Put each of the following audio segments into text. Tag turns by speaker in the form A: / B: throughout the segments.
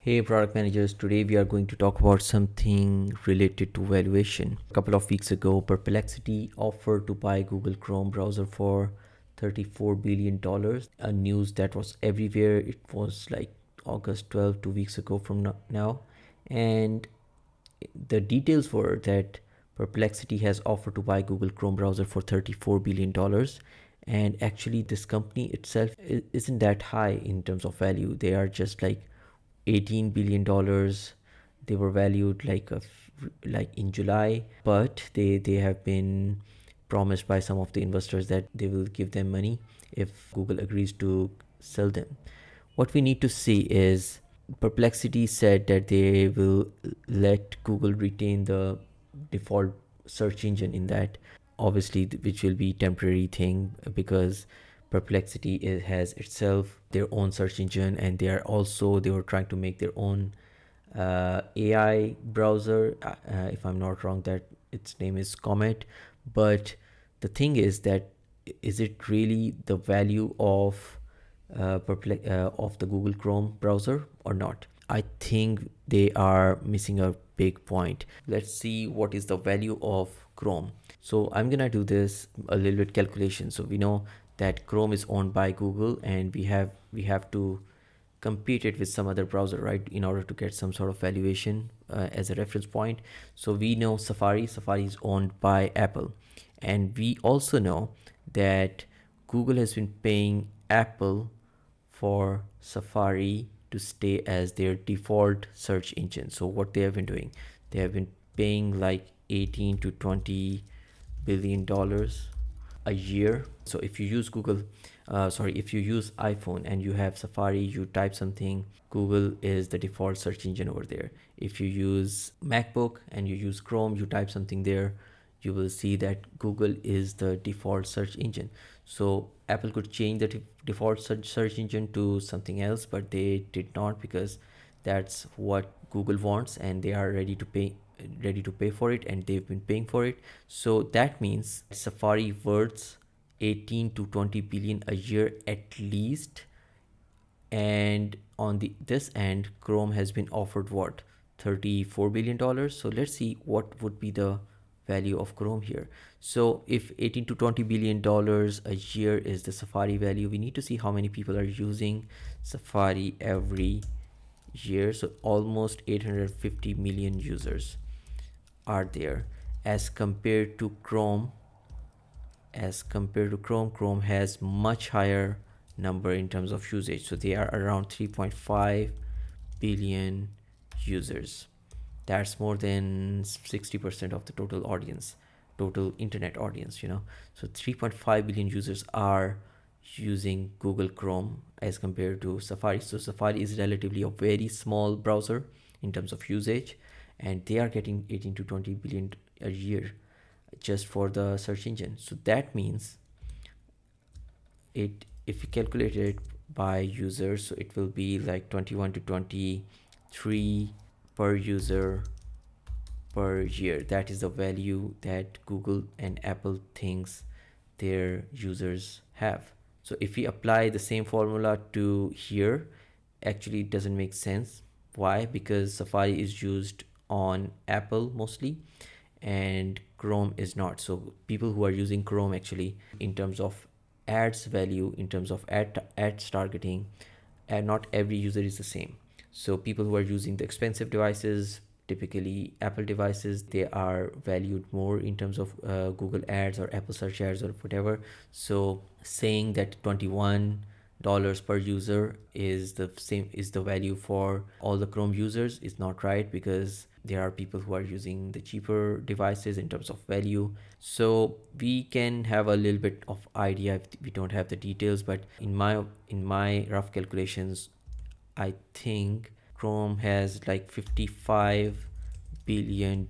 A: Hey product managers, today we are going to talk about something related to valuation. A couple of weeks ago, Perplexity offered to buy Google Chrome browser for $34 billion, a news that was everywhere. It was like August 12, 2 weeks ago from now. And the details were that Perplexity has offered to buy Google Chrome browser for $34 billion. And actually, this company itself isn't that high in terms of value. They are just like $18 billion. They were valued like in July, but they have been promised by some of the investors that they will give them money if Google agrees to sell them. What we need to see is Perplexity said that they will let Google retain the default search engine in that, obviously, which will be temporary thing because Perplexity has itself their own search engine, and they were trying to make their own AI browser. If I'm not wrong, that its name is Comet. But the thing is that, is it really the value of of the Google Chrome browser or not? I think they are missing a big point. Let's see what is the value of Chrome. So I'm gonna do this a little bit calculation. So we know that Chrome is owned by Google, and we have to compete it with some other browser, right, in order to get some sort of valuation as a reference point. So we know Safari is owned by Apple, and we also know that Google has been paying Apple for Safari to stay as their default search engine. So what they have been doing, they have been paying like 18 to 20 billion dollars a year. So if you use if you use iPhone and you have Safari, you type something, Google is the default search engine over there. If you use MacBook and you use Chrome, you type something there, you will see that Google is the default search engine. So Apple could change the default search engine to something else, but they did not, because that's what Google wants, and they are ready to pay for it, and they've been paying for it. So that means Safari worth 18 to 20 billion a year at least. And on this end, Chrome has been offered what, $34 billion. So let's see what would be the value of Chrome here. So if 18 to 20 billion dollars a year is the Safari value, we need to see how many people are using Safari every year. So almost 850 million users are there. Chrome has much higher number in terms of usage. So they are around 3.5 billion users. That's more than 60% of the total internet audience. So 3.5 billion users are using Google Chrome as compared to Safari. So Safari is relatively a very small browser in terms of usage, and they are getting 18 to 20 billion a year just for the search engine. So that means, if we calculate it by users, so it will be like 21 to 23 per user per year. That is the value that Google and Apple thinks their users have. So if we apply the same formula to here, actually it doesn't make sense. Why? Because Safari is used on Apple mostly, and Chrome is not. So people who are using Chrome, actually, in terms of ads value, in terms of ads targeting, and not every user is the same. So people who are using the expensive devices, typically Apple devices, they are valued more in terms of Google ads or Apple search ads or whatever. So saying that $21 per user is the value for all the Chrome users is not right, because there are people who are using the cheaper devices in terms of value. So we can have a little bit of idea if we don't have the details, but in my rough calculations, I think Chrome has like $55 billion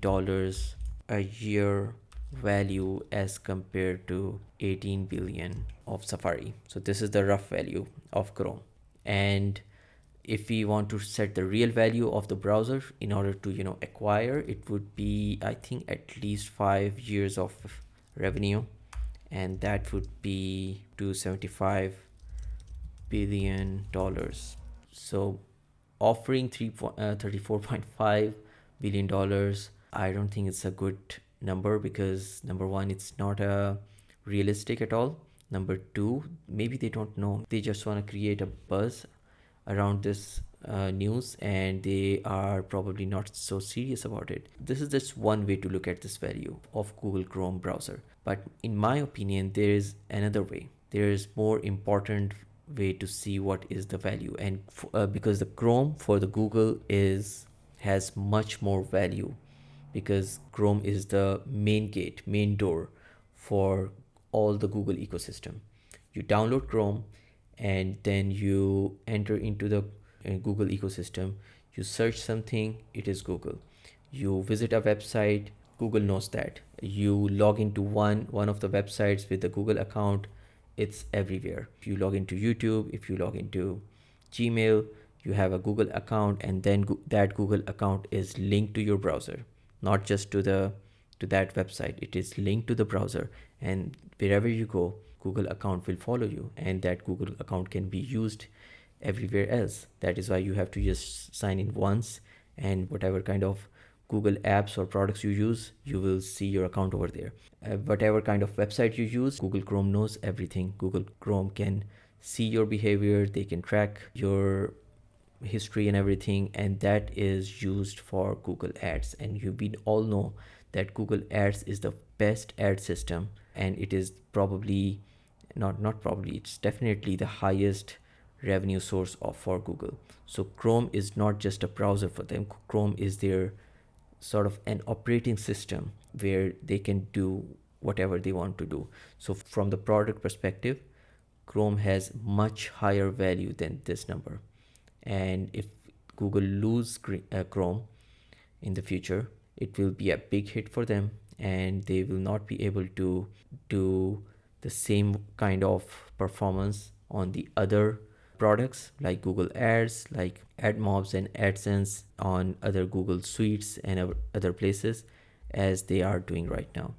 A: a year value as compared to 18 billion of Safari. So this is the rough value of Chrome. And if we want to set the real value of the browser in order to acquire, it would be, I think, at least 5 years of revenue, and that would be $275 billion. So offering 34.5 billion dollars, I don't think it's a good number, because number one, it's not realistic at all. Number two, maybe they don't know, they just want to create a buzz around this news, and they are probably not so serious about it. This is just one way to look at this value of Google Chrome browser, but in my opinion there is another way. There is more important way to see what is the value, and because the Chrome for the Google is has much more value, because Chrome is the main gate, main door for all the Google ecosystem. You download Chrome and then you enter into the Google ecosystem. You search something, it is Google. You visit a website, Google knows that. You log into one of the websites with the Google account, it's everywhere. If you log into YouTube, if you log into Gmail, you have a Google account, and then that Google account is linked to your browser, not just to that website. It is linked to the browser, and wherever you go, Google account will follow you, and that Google account can be used everywhere else. That is why you have to just sign in once, and whatever kind of Google apps or products you use, you will see your account over there. Whatever kind of website you use, Google Chrome knows everything. Google Chrome can see your behavior, they can track your history and everything, and that is used for Google Ads. And we all know that Google Ads is the best ad system, and it is probably not probably, it's definitely the highest revenue source for Google. So Chrome is not just a browser for them. Chrome is their sort of an operating system where they can do whatever they want to do. So from the product perspective, Chrome has much higher value than this number. And if Google lose Chrome in the future, it will be a big hit for them, and they will not be able to do the same kind of performance on the other products like Google Ads, like AdMobs and AdSense on other Google suites and other places as they are doing right now.